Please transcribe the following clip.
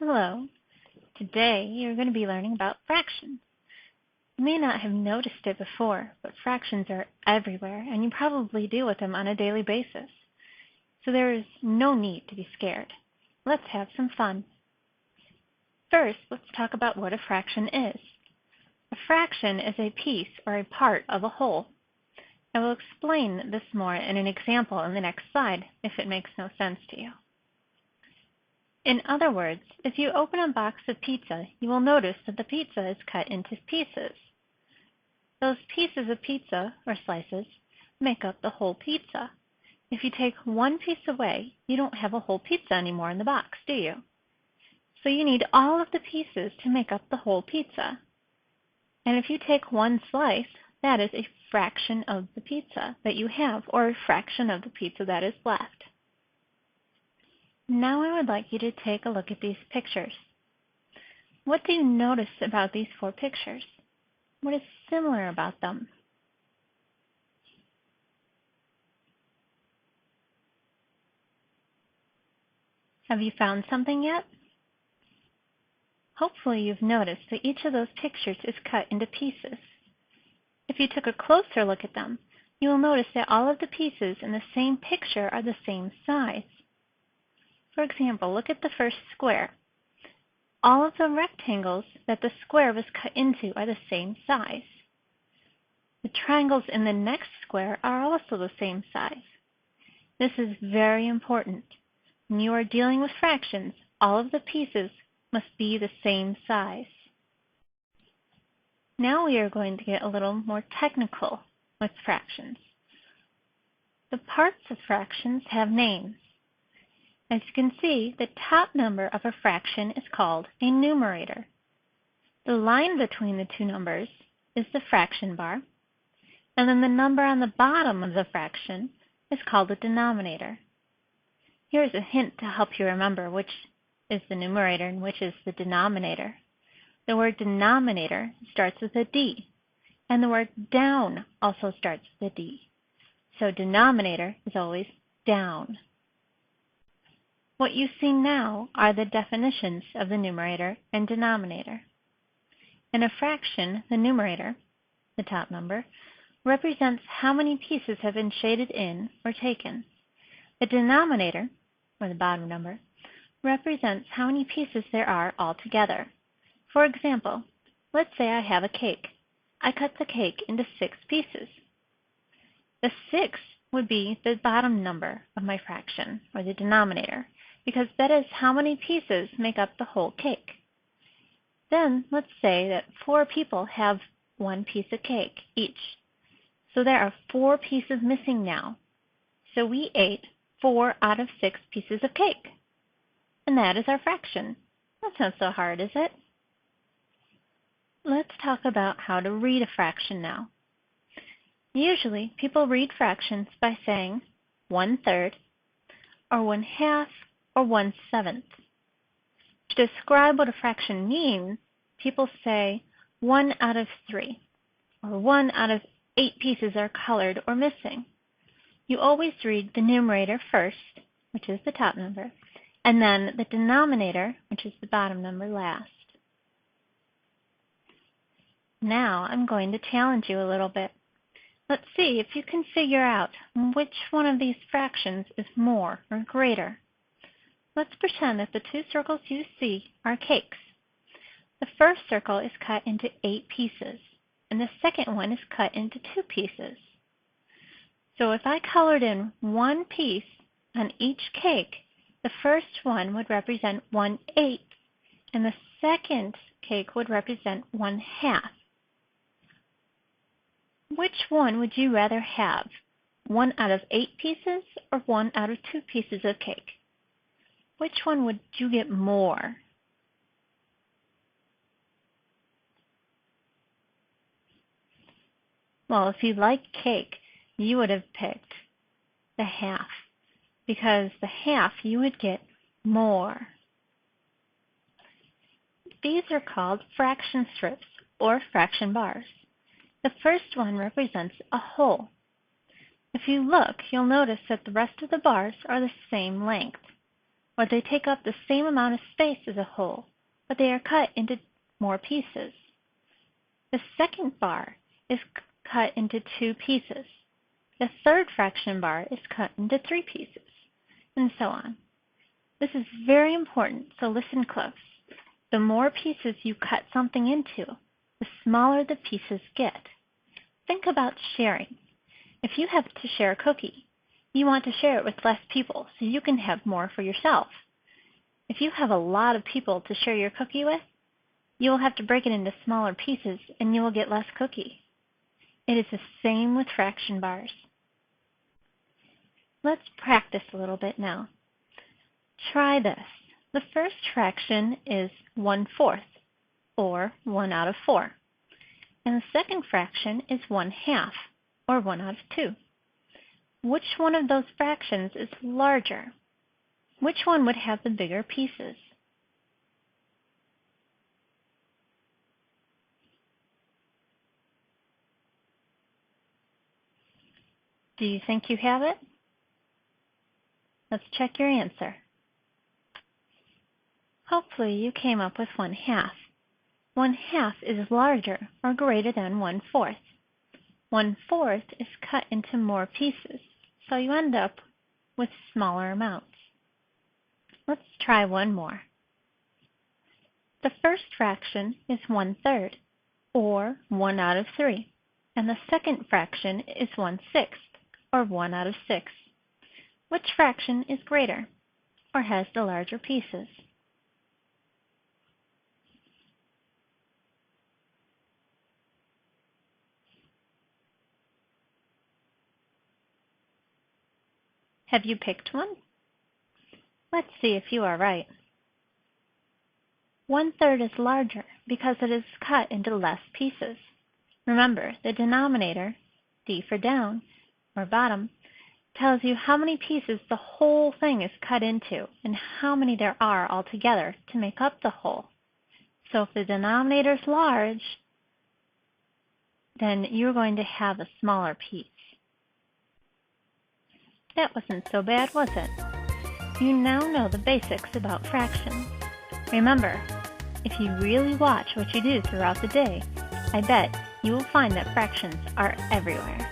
Hello. Today you're going to be learning about fractions. You may not have noticed it before, but fractions are everywhere and you probably deal with them on a daily basis. So there is no need to be scared. Let's have some fun. First, let's talk about what a fraction is. A fraction is a piece or a part of a whole. I will explain this more in an example in the next slide if it makes no sense to you. In other words, if you open a box of pizza, you will notice that the pizza is cut into pieces. Those pieces of pizza, or slices, make up the whole pizza. If you take one piece away, you don't have a whole pizza anymore in the box, do you? So you need all of the pieces to make up the whole pizza. And if you take one slice, that is a fraction of the pizza that you have, or a fraction of the pizza that is left. Now I would like you to take a look at these pictures. What do you notice about these four pictures? What is similar about them? Have you found something yet? Hopefully you've noticed that each of those pictures is cut into pieces. If you took a closer look at them, you will notice that all of the pieces in the same picture are the same size. For example, look at the first square. All of the rectangles that the square was cut into are the same size. The triangles in the next square are also the same size. This is very important. When you are dealing with fractions, all of the pieces must be the same size. Now we are going to get a little more technical with fractions. The parts of fractions have names. As you can see, the top number of a fraction is called a numerator. The line between the two numbers is the fraction bar, and then the number on the bottom of the fraction is called the denominator. Here's a hint to help you remember which is the numerator and which is the denominator. The word denominator starts with a D, and the word down also starts with a D. So denominator is always down. What you see now are the definitions of the numerator and denominator. In a fraction, the numerator, the top number, represents how many pieces have been shaded in or taken. The denominator, or the bottom number, represents how many pieces there are altogether. For example, let's say I have a cake. I cut the cake into 6 pieces. The 6 would be the bottom number of my fraction, or the denominator, because that is how many pieces make up the whole cake. Then let's say that 4 people have 1 piece of cake each. So there are 4 pieces missing now. So we ate 4 out of 6 pieces of cake. And that is our fraction. That's not so hard, is it? Let's talk about how to read a fraction now. Usually people read fractions by saying 1/3, or 1/2, or 1/7. To describe what a fraction means, people say 1 out of 3, or 1 out of 8 pieces are colored or missing. You always read the numerator first, which is the top number, and then the denominator, which is the bottom number, last. Now I'm going to challenge you a little bit. Let's see if you can figure out which one of these fractions is more or greater. Let's pretend that the 2 circles you see are cakes. The first circle is cut into 8 pieces, and the second one is cut into 2 pieces. So if I colored in 1 piece on each cake, the first one would represent 1/8, and the second cake would represent 1/2. Which one would you rather have? 1 out of 8 pieces or 1 out of 2 pieces of cake? Which one would you get more? Well, if you like cake, you would have picked the half, because the half you would get more. These are called fraction strips or fraction bars. The first one represents a whole. If you look, you'll notice that the rest of the bars are the same length. or they take up the same amount of space as a whole, but they are cut into more pieces. The second bar is cut into 2 pieces. The third fraction bar is cut into 3 pieces, and so on. This is very important, so listen close. The more pieces you cut something into, the smaller the pieces get. Think about sharing. If you have to share a cookie, you want to share it with less people so you can have more for yourself. If you have a lot of people to share your cookie with, you will have to break it into smaller pieces and you will get less cookie. It is the same with fraction bars. Let's practice a little bit now. Try this. The first fraction is 1/4, or 1 out of 4. And the second fraction is 1/2, or 1 out of 2. Which one of those fractions is larger? Which one would have the bigger pieces? Do you think you have it? Let's check your answer. Hopefully you came up with 1/2. 1/2 is larger or greater than 1/4. 1/4 is cut into more pieces, so you end up with smaller amounts. Let's try one more. The first fraction is 1/3, or 1 out of 3, and the second fraction is 1/6, or 1 out of 6. Which fraction is greater, or has the larger pieces? Have you picked one? Let's see if you are right. 1/3 is larger because it is cut into less pieces. Remember, the denominator, D for down, or bottom, tells you how many pieces the whole thing is cut into and how many there are altogether to make up the whole. So if the denominator is large, then you're going to have a smaller piece. That wasn't so bad, was it? You now know the basics about fractions. Remember, if you really watch what you do throughout the day, I bet you will find that fractions are everywhere.